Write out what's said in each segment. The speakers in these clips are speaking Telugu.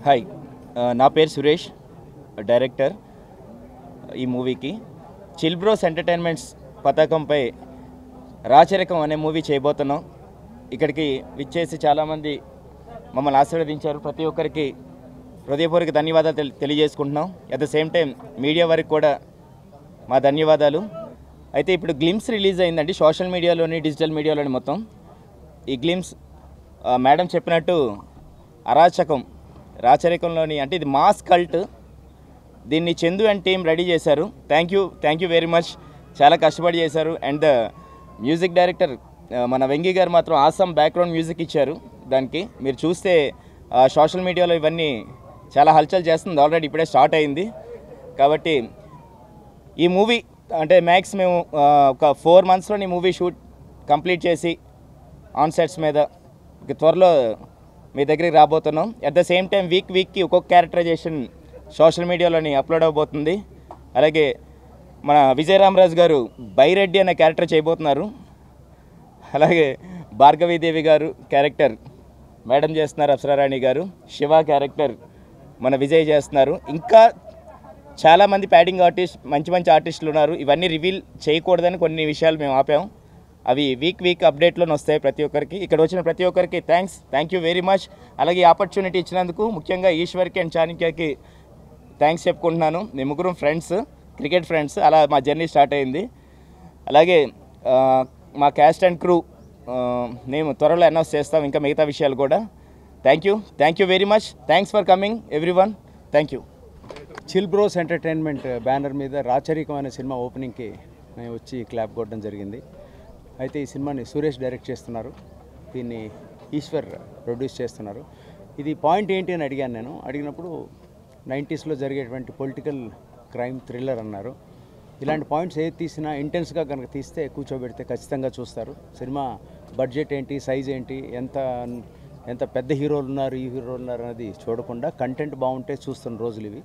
హాయ్, నా పేరు సురేష్, డైరెక్టర్ ఈ మూవీకి. చిల్ బ్రోస్ ఎంటర్టైన్మెంట్స్ పతాకంపై రాచరికం అనే మూవీ చేయబోతున్నాం. ఇక్కడికి విచ్చేసి చాలామంది మమ్మల్ని ఆశీర్వదించారు. ప్రతి ఒక్కరికి హృదయపూర్వక ధన్యవాదాలు తెలియజేసుకుంటున్నాం. At the same time media వారికి కూడా మా ధన్యవాదాలు. అయితే ఇప్పుడు గ్లిమ్స్ రిలీజ్ అయిందండి, సోషల్ మీడియాలోని డిజిటల్ మీడియాలోని మొత్తం. ఈ గ్లిమ్స్ మేడం చెప్పినట్టు రాచరికంలోని అంటే ఇది మాస్ కల్ట్. దీన్ని చందు అండ్ టీమ్ రెడీ చేశారు. Thank you very much. చాలా కష్టపడి చేశారు. అండ్ ద మ్యూజిక్ డైరెక్టర్ మన వెంగి గారు మాత్రం ఆసమ్ బ్యాక్గ్రౌండ్ మ్యూజిక్ ఇచ్చారు. దానికి మీరు చూస్తే సోషల్ మీడియాలో ఇవన్నీ చాలా హల్చల్ చేస్తుంది. ఆల్రెడీ ఇప్పుడే స్టార్ట్ అయింది. కాబట్టి ఈ మూవీ అంటే మ్యాక్స్ మేము ఒక 4 monthsలో ఈ మూవీ షూట్ కంప్లీట్ చేసి ఆన్ సెట్స్ మీద త్వరలో మీ దగ్గరికి రాబోతున్నాం. అట్ ద సేమ్ టైం వీక్కి ఒక్కొక్క క్యారెక్టరైజేషన్ సోషల్ మీడియాలోని అప్లోడ్ అవబోతుంది. అలాగే మన విజయరామరాజు గారు బైరెడ్డి అనే క్యారెక్టర్ చేయబోతున్నారు. అలాగే భార్గవీదేవి గారు క్యారెక్టర్ మేడం చేస్తున్నారు, అప్సరారాణి గారు. శివ క్యారెక్టర్ మన విజయ్ చేస్తున్నారు. ఇంకా చాలామంది ప్యాడింగ్ ఆర్టిస్ట్, మంచి ఆర్టిస్టులు ఉన్నారు. ఇవన్నీ రివీల్ చేయకూడదని కొన్ని విషయాలు మేము ఆపాము. అవి వీక్ అప్డేట్లోనే వస్తాయి ప్రతి ఒక్కరికి. ఇక్కడ వచ్చిన ప్రతి ఒక్కరికి థ్యాంక్ యూ వెరీ మచ్. అలాగే ఈ ఆపర్చునిటీ ఇచ్చినందుకు ముఖ్యంగా ఈశ్వర్కి అండ్ చాణక్యకి థ్యాంక్స్ చెప్పుకుంటున్నాను. మేము ముగ్గురం ఫ్రెండ్స్, క్రికెట్ ఫ్రెండ్స్. అలా మా జర్నీ స్టార్ట్ అయింది. అలాగే మా క్యాస్ట్ అండ్ క్రూ మేము త్వరలో అనౌన్స్ చేస్తాం, ఇంకా మిగతా విషయాలు కూడా. Thank you very much. Thanks for coming everyone. Thank you. Chill bros entertainment banner మీద రాచరికం అనే సినిమా ఓపెనింగ్కి మేము వచ్చి క్లాప్ కొట్టడం జరిగింది. అయితే ఈ సినిమాని సురేష్ డైరెక్ట్ చేస్తున్నారు, దీన్ని ఈశ్వర్ ప్రొడ్యూస్ చేస్తున్నారు. ఇది పాయింట్ ఏంటి అని అడిగాను నేను. అడిగినప్పుడు 90sలో జరిగేటువంటి పొలిటికల్ క్రైమ్ థ్రిల్లర్ అన్నారు. ఇలాంటి పాయింట్స్ ఏది తీసినా ఇంటెన్స్గా కనుక తీస్తే కూర్చోబెడితే ఖచ్చితంగా చూస్తారు. సినిమా బడ్జెట్ ఏంటి, సైజ్ ఏంటి, ఎంత పెద్ద హీరోలు ఉన్నారు, ఈ హీరోలు ఉన్నారు అనేది చూడకుండా కంటెంట్ బాగుంటే చూస్తున్న రోజులు ఇవి.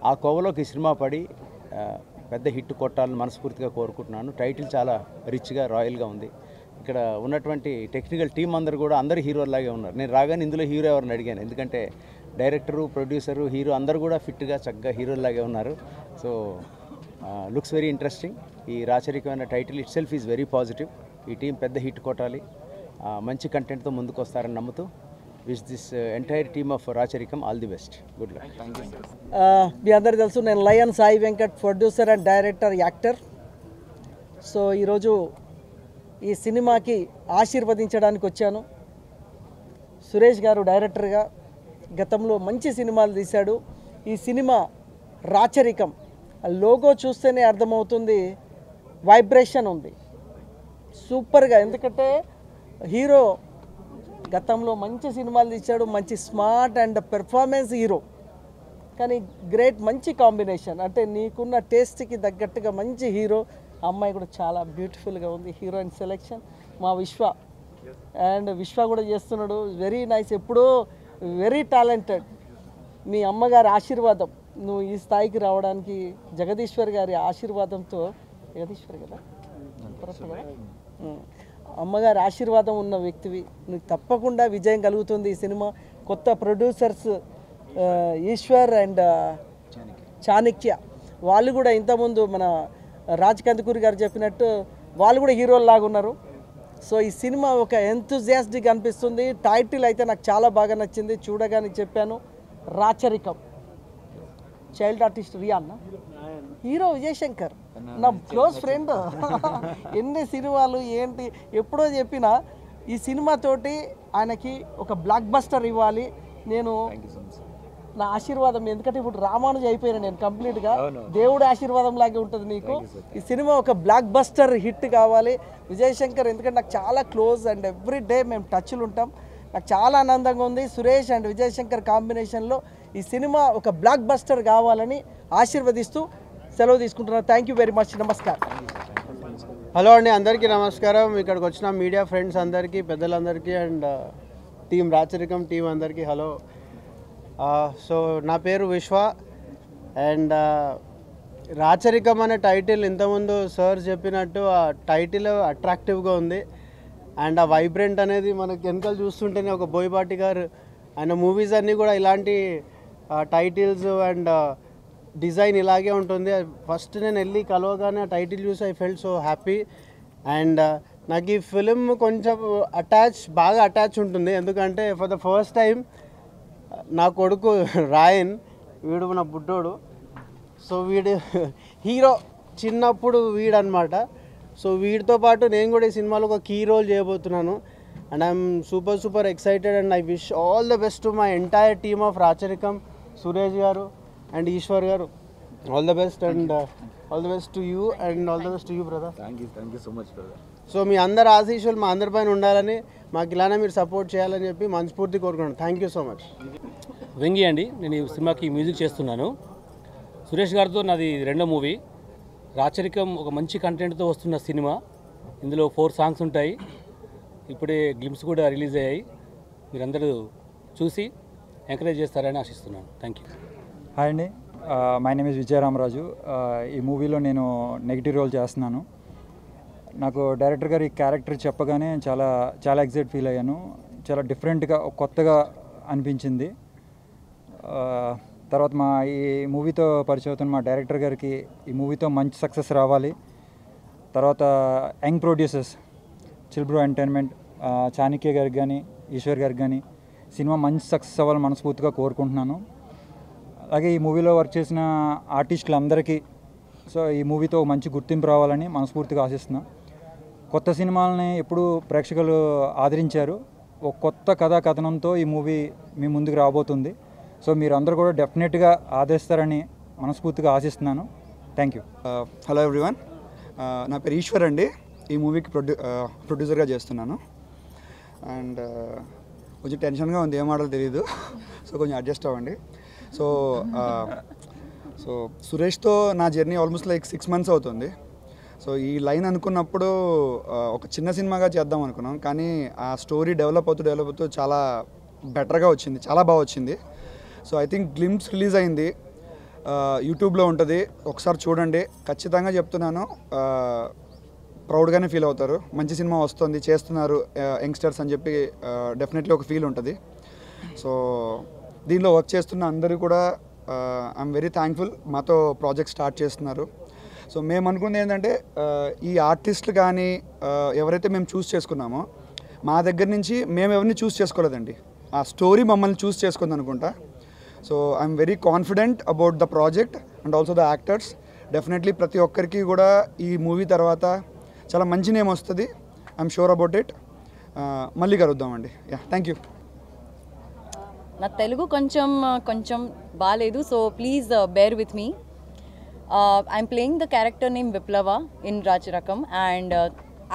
ఆ కోవలోకి ఈ సినిమా పడి పెద్ద హిట్ కొట్టాలని మనస్ఫూర్తిగా కోరుకుంటున్నాను. టైటిల్ చాలా రిచ్గా, రాయల్గా ఉంది. ఇక్కడ ఉన్నటువంటి టెక్నికల్ టీం అందరూ హీరోలాగే ఉన్నారు. నేను రాగానే ఇందులో హీరో ఎవరిని అడిగాను, ఎందుకంటే డైరెక్టరు, ప్రొడ్యూసరు, హీరో అందరూ కూడా ఫిట్గా చక్కగా హీరోలాగే ఉన్నారు. So looks very interesting. ఈ రాచరికమైన title itself is very positive. ఈ టీం పెద్ద హిట్ కొట్టాలి, మంచి కంటెంట్తో ముందుకు వస్తారని నమ్ముతూ wish this entire team of Racharikam all the best. Good luck. మీ అందరికీ తెలుసు, నేను lion Sai Venkat, producer and director, actor. So ఈరోజు ఈ సినిమాకి ఆశీర్వదించడానికి వచ్చాను. సురేష్ గారు డైరెక్టర్గా గతంలో మంచి సినిమాలు తీశాడు. ఈ సినిమా రాచరికం లోగో చూస్తేనే అర్థమవుతుంది, వైబ్రేషన్ ఉంది సూపర్గా. ఎందుకంటే హీరో గతంలో మంచి సినిమాలు తీశాడు, మంచి స్మార్ట్ అండ్ పెర్ఫార్మెన్స్ హీరో. కానీ గ్రేట్, మంచి కాంబినేషన్. అంటే నీకున్న టేస్ట్కి తగ్గట్టుగా మంచి హీరో. అమ్మాయి కూడా చాలా బ్యూటిఫుల్గా ఉంది. హీరోయిన్ సెలెక్షన్ మా విశ్వ కూడా చేస్తున్నాడు. Very nice. ఎప్పుడో వెరీ టాలెంటెడ్. మీ అమ్మగారి ఆశీర్వాదం, నువ్వు ఈ స్థాయికి రావడానికి జగదీశ్వర్ గారి ఆశీర్వాదంతో, జగదీశ్వర్ కదా అమ్మగారి ఆశీర్వాదం ఉన్న వ్యక్తివి. నీకు తప్పకుండా విజయం కలుగుతుంది. ఈ సినిమా కొత్త ప్రొడ్యూసర్స్ ఈశ్వర్ అండ్ చాణక్య, వాళ్ళు కూడా ఇంతకుముందు మన రాజ్ కందుకూరి గారు చెప్పినట్టు వాళ్ళు కూడా హీరోల్లాగా ఉన్నారు. సో ఈ సినిమా ఒక ఎంతూజియాస్టిక్ అనిపిస్తుంది. టైటిల్ అయితే నాకు చాలా బాగా నచ్చింది. చూడగానే చెప్పాను, Racharikam. Child artist Riyan, hero Vijay Shankar, నా క్లోజ్ ఫ్రెండ్. ఎన్ని సినిమాలు ఏంటి ఎప్పుడో చెప్పిన ఈ సినిమాతోటి ఆయనకి ఒక బ్లాక్ బస్టర్ ఇవ్వాలి. నేను నా ఆశీర్వాదం, ఎందుకంటే ఇప్పుడు రామానుజ అయిపోయినా నేను కంప్లీట్గా, దేవుడి ఆశీర్వాదం లాగే ఉంటుంది నీకు. ఈ సినిమా ఒక బ్లాక్ బస్టర్ హిట్ కావాలి. విజయ్ శంకర్ ఎందుకంటే నాకు చాలా క్లోజ్ అండ్ ఎవ్రీ డే మేము టచ్లు ఉంటాం. నాకు చాలా ఆనందంగా ఉంది. సురేష్ అండ్ విజయ్ శంకర్ కాంబినేషన్లో ఈ సినిమా ఒక బ్లాక్ బస్టర్ కావాలని ఆశీర్వదిస్తూ సెలవు తీసుకుంటున్నాను. Thank you very much. నమస్కారం. హలో అండి, అందరికీ నమస్కారం. ఇక్కడికి వచ్చిన మీడియా ఫ్రెండ్స్ అందరికీ, పెద్దలందరికీ అండ్ టీం రాచరికం టీం అందరికీ హలో. సో నా పేరు విశ్వ అండ్ రాచరికం అనే టైటిల్ ఇంతకుముందు సార్ చెప్పినట్టు ఆ టైటిల్ అట్రాక్టివ్గా ఉంది. అండ్ ఆ వైబ్రెంట్ అనేది మనకి వెనకాల చూస్తుంటేనే ఒక బోయపాటి గారు ఆయన మూవీస్ అన్నీ కూడా ఇలాంటి టైటిల్స్ అండ్ డిజైన్ ఇలాగే ఉంటుంది. ఫస్ట్ నేను వెళ్ళి కలవగానే ఆ టైటిల్ చూసి I felt so happy. And నాకు ఈ ఫిలిం కొంచెం బాగా అటాచ్ ఉంటుంది. ఎందుకంటే ఫర్ ద ఫస్ట్ టైం నా కొడుకు రాయన్, వీడు నా బుడ్డోడు, సో వీడు హీరో చిన్నప్పుడు వీడనమాట. సో వీడితో పాటు నేను కూడా ఈ సినిమాలో ఒక కీ రోల్ చేయబోతున్నాను. And I'm super excited and I wish all the best to my entire team of Racharikam, Suresh గారు అండ్ ఈశ్వర్ గారు. All the best and all the best to you and all the best to you brother. Thank you so much brother. So మీ అందరి ఆశీస్సులు మా అందరిపైన ఉండాలని, మాకు ఇలానే మీరు సపోర్ట్ చేయాలని చెప్పి మనస్ఫూర్తి కోరుకున్నాను. Thank you so much. Vengi అండి, నేను ఈ సినిమాకి మ్యూజిక్ చేస్తున్నాను. సురేష్ గారితో నాది రెండో మూవీ. రాచరికం ఒక మంచి కంటెంట్తో వస్తున్న సినిమా. ఇందులో 4 సాంగ్స్ ఉంటాయి. ఇప్పుడే గ్లిమ్స్ కూడా రిలీజ్ అయ్యాయి. మీరందరూ చూసి ఎంకరేజ్ చేస్తారని ఆశిస్తున్నాను. Thank you. హాయ్ అండి, మై నేమ్ ఇస్ విజయరామరాజు. ఈ మూవీలో నేను నెగిటివ్ రోల్ చేస్తున్నాను. నాకు డైరెక్టర్ గారు ఈ క్యారెక్టర్ చెప్పగానే చాలా ఎక్సైట్ ఫీల్ అయ్యాను. చాలా డిఫరెంట్గా కొత్తగా అనిపించింది. తర్వాత ఈ మూవీతో పరిచయం అవుతున్న మా డైరెక్టర్ గారికి ఈ మూవీతో మంచి సక్సెస్ రావాలి. తర్వాత young producers chill bro entertainment, Chanakya గారికి కానీ ఈశ్వర్ గారికి కానీ సినిమా మంచి సక్సెస్ అవ్వాలని మనస్ఫూర్తిగా కోరుకుంటున్నాను. అలాగే ఈ మూవీలో వర్క్ చేసిన ఆర్టిస్టులందరికీ ఈ మూవీతో మంచి గుర్తింపు రావాలని మనస్ఫూర్తిగా ఆశిస్తున్నాను. కొత్త సినిమాలని ఎప్పుడు ప్రేక్షకులు ఆదరించారు. ఒక కొత్త కథా కథనంతో ఈ మూవీ మీ ముందుకు రాబోతుంది. సో మీరు అందరూ కూడా డెఫినెట్గా ఆదరిస్తారని మనస్ఫూర్తిగా ఆశిస్తున్నాను. Thank you. హలో ఎవ్రీవన్, నా పేరు ఈశ్వర్ అండి. ఈ మూవీకి ప్రొడ్యూసర్గా చేస్తున్నాను. అండ్ కొంచెం టెన్షన్గా ఉంది, ఏం ఆడాలో తెలియదు. సో కొంచెం అడ్జస్ట్ అవ్వండి. సో సురేష్తో నా జర్నీ ఆల్మోస్ట్ లైక్ 6 months అవుతుంది. సో ఈ లైన్ అనుకున్నప్పుడు ఒక చిన్న సినిమాగా చేద్దాం అనుకున్నాం, కానీ ఆ స్టోరీ డెవలప్ అవుతూ చాలా బెటర్గా వచ్చింది, చాలా బాగా వచ్చింది. So I think glimpse release అయింది, యూట్యూబ్లో ఉంటుంది, ఒకసారి చూడండి. ఖచ్చితంగా చెప్తున్నాను, ప్రౌడ్గానే ఫీల్ అవుతారు. మంచి సినిమా వస్తుంది, చేస్తున్నారు యంగ్స్టర్స్ అని చెప్పి డెఫినెట్లీ ఒక ఫీల్ ఉంటుంది. సో దీనిలో వర్క్ చేస్తున్న అందరూ కూడా ఐఎమ్ వెరీ థ్యాంక్ఫుల్, మాతో ప్రాజెక్ట్ స్టార్ట్ చేస్తున్నారు. సో మేము అనుకుంది ఏంటంటే, ఈ ఆర్టిస్టులు కానీ ఎవరైతే మేము చూస్ చేసుకున్నామో, మా దగ్గర నుంచి మేము ఎవరిని చూస్ చేసుకోలేదండి, ఆ స్టోరీ మమ్మల్ని చూస్ చేసుకుంది అనుకుంటా. So I'm very confident about the project and also the actors. Definitely ప్రతి ఒక్కరికి కూడా ఈ మూవీ తర్వాత చాలా మంచి నేమ్ వస్తుంది. I'm sure about it. మళ్ళీ కలుద్దామండి. Yeah, thank you. నా తెలుగు కొంచెం బాగాలేదు, so please bear with me. I'm playing the character named Viplava in Racharakam, and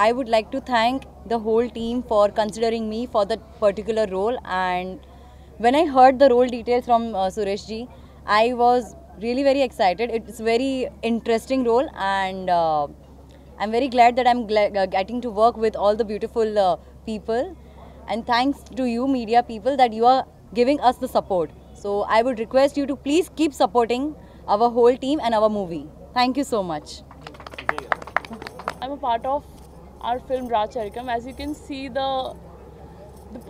I would like to thank the whole team for considering me for that particular role. And when I heard the role details from Suresh ji, I was really very excited. It's very interesting role, and I'm very glad that I'm getting to work with all the beautiful people. And thanks to you media people that you are giving us the support. So I would request you to please keep supporting our whole team and our movie. Thank you so much. I'm a part of our film Raacharikam. As you can see, the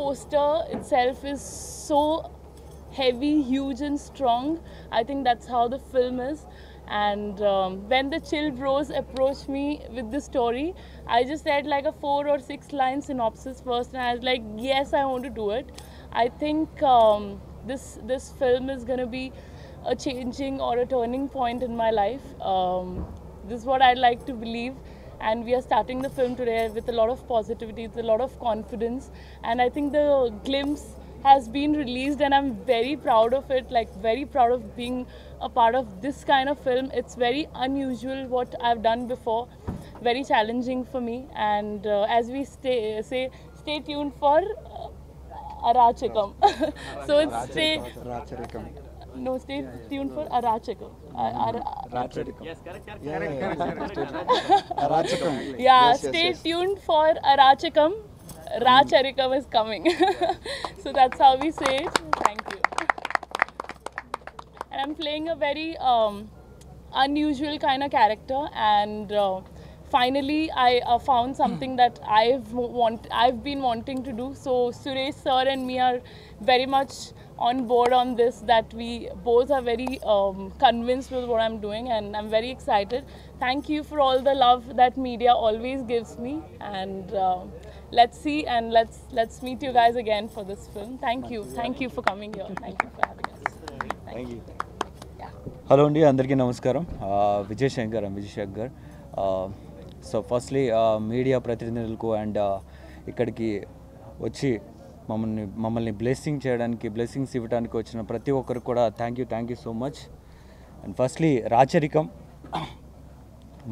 poster itself is so heavy, huge and strong. I think that's how the film is. And when the Chill Bros approached me with this story, I just said like a 4 or 6 line synopsis first, and I was like, yes, I want to do it. I think this film is going to be a changing or a turning point in my life. This is what I'd like to believe, and we are starting the film today with a lot of positivity, with a lot of confidence, and I think the glimpse has been released and I'm very proud of it, like very proud of being a part of this kind of film. It's very unusual what I've done before, very challenging for me, and as we stay tuned for Arachikam. So it's stay tuned for Arachikam. Yes, correct. Yeah, stay tuned for Arachikam. Raacharikam is coming. So that's how we say it. Thank you. And I'm playing a very unusual kind of character, and finally I found something that I've been wanting to do. So Suresh sir and me are very much on board on this, that we both are very convinced with what I'm doing, and I'm very excited. Thank you for all the love that media always gives me, and let's see, and let's meet you guys again for this film. Thank you for coming here. Thank you for having us. Thank you. Hello అండి, అందరికీ నమస్కారం. Vijay Shankar. So firstly media ప్రతినిధులకు అండ్ ఇక్కడికి వచ్చి మమ్మల్ని బ్లెస్సింగ్స్ ఇవ్వడానికి వచ్చిన ప్రతి ఒక్కరికి కూడా thank you so much. And firstly Racharikam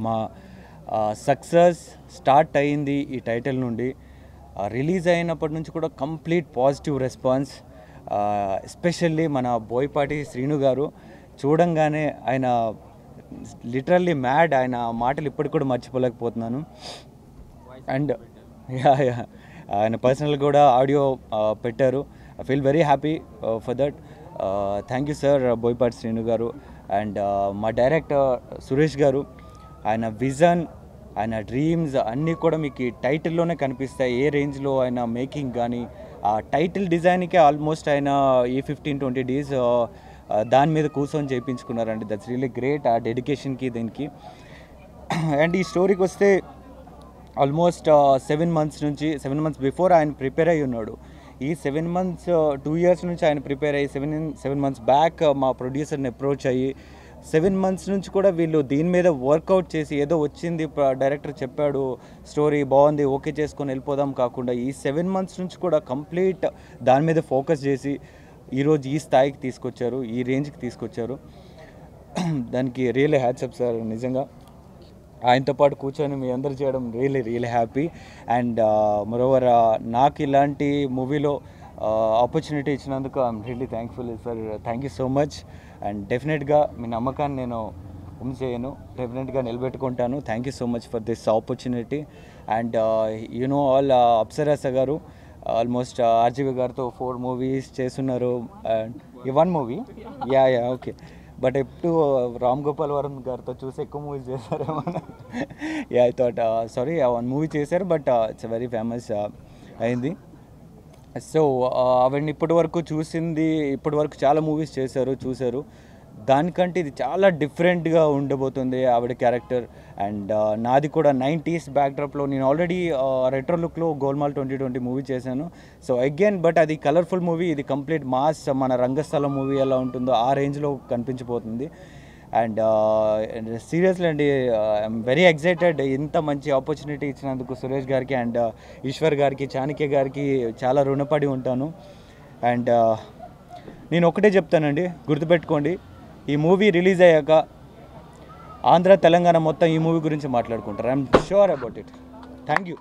మా సక్సెస్ స్టార్ట్ అయ్యింది ఈ టైటిల్ నుండి. రిలీజ్ అయినప్పటి నుంచి కూడా కంప్లీట్ పాజిటివ్ రెస్పాన్స్. ఎస్పెషల్లీ మన బోయపాటి శ్రీను గారు చూడంగానే ఆయన లిటరల్లీ మ్యాడ్. ఆయన మాటలు ఇప్పటికి కూడా మర్చిపోలేకపోతున్నాను. అండ్ ఆయన పర్సనల్ కూడా ఆడియో పెట్టారు. I feel very happy for that. Thank you sir Boyapati Srinu గారు. అండ్ మా డైరెక్టర్ సురేష్ గారు, ఆయన విజన్, ఆయన డ్రీమ్స్ అన్నీ కూడా మీకు ఈ టైటిల్లోనే కనిపిస్తాయి. ఏ రేంజ్లో ఆయన మేకింగ్ కానీ ఆ టైటిల్ డిజైన్కే ఆల్మోస్ట్ ఆయన ఈ 15-20 days దాని మీద కూర్చొని చేయించుకున్నారండి. దట్స్ రియలీ గ్రేట్ ఆ డెడికేషన్కి దీనికి. అండ్ ఈ స్టోరీకి వస్తే ఆల్మోస్ట్ 7 months బిఫోర్ ఆయన ప్రిపేర్ అయ్యి ఉన్నాడు. ఈ 7 months 2 years నుంచి ఆయన ప్రిపేర్ అయ్యి 7 months బ్యాక్ మా ప్రొడ్యూసర్ని అప్రోచ్ అయ్యి 7 months నుంచి కూడా వీళ్ళు దీని మీద వర్కౌట్ చేసి ఏదో వచ్చింది డైరెక్టర్ చెప్పాడు స్టోరీ బాగుంది ఓకే చేసుకొని వెళ్ళిపోదాం కాకుండా ఈ 7 months నుంచి కూడా కంప్లీట్ దాని మీద ఫోకస్ చేసి ఈరోజు ఈ స్థాయికి తీసుకొచ్చారు, ఈ రేంజ్కి తీసుకొచ్చారు. దానికి రియల్లీ హ్యాట్సప్ సార్. నిజంగా ఆయనతో పాటు కూర్చొని మీ అందరు చేయడం రియలీ హ్యాపీ. అండ్ మరోవర్ నాకు ఇలాంటి మూవీలో ఆపర్చునిటీ ఇచ్చినందుకు I'm really thankful sir. Thank you so much. And డెఫినెట్గా మీ నమ్మకాన్ని నేను చేయను, డెఫినెట్గా నిలబెట్టుకుంటాను. Thank you so much for this opportunity. And you know all అప్సరాస గారు ఆల్మోస్ట్ ఆర్జీవి గారితో 4 movies చేస్తున్నారు. అండ్ ఈ 1 movie యా ఓకే. బట్ ఎప్పుడు రామ్ గోపాల్ వర్మ గారితో చూసి ఎక్కువ మూవీస్ చేశారేమో. Yeah I thought sorry 1 movie చేశారు, బట్ ఇట్స్ వెరీ ఫేమస్ అయింది. సో ఆవిడని ఇప్పటి వరకు చాలా మూవీస్ చూశారు. దానికంటే ఇది చాలా డిఫరెంట్గా ఉండబోతుంది ఆవిడ క్యారెక్టర్. అండ్ నాది కూడా 90s బ్యాక్డ్రాప్లో నేను ఆల్రెడీ రెట్రో లుక్లో గోల్మాల్ 2020 మూవీ చేశాను. సో అగైన్ బట్ అది కలర్ఫుల్ మూవీ, ఇది కంప్లీట్ మాస్, మన రంగస్థలం మూవీ ఎలా ఉంటుందో ఆ రేంజ్లో కనిపించిపోతుంది. అండ్ సీరియస్లీ అండి ఐఎమ్ వెరీ ఎక్సైటెడ్. ఇంత మంచి ఆపర్చునిటీ ఇచ్చినందుకు సురేష్ గారికి అండ్ ఈశ్వర్ గారికి, చాణక్య గారికి చాలా రుణపడి ఉంటాను. అండ్ నేను ఒకటే చెప్తానండి, గుర్తుపెట్టుకోండి, ఈ మూవీ రిలీజ్ అయ్యాక ఆంధ్ర తెలంగాణ మొత్తం ఈ మూవీ గురించి మాట్లాడుకుంటారు. I'm sure about it. Thank you.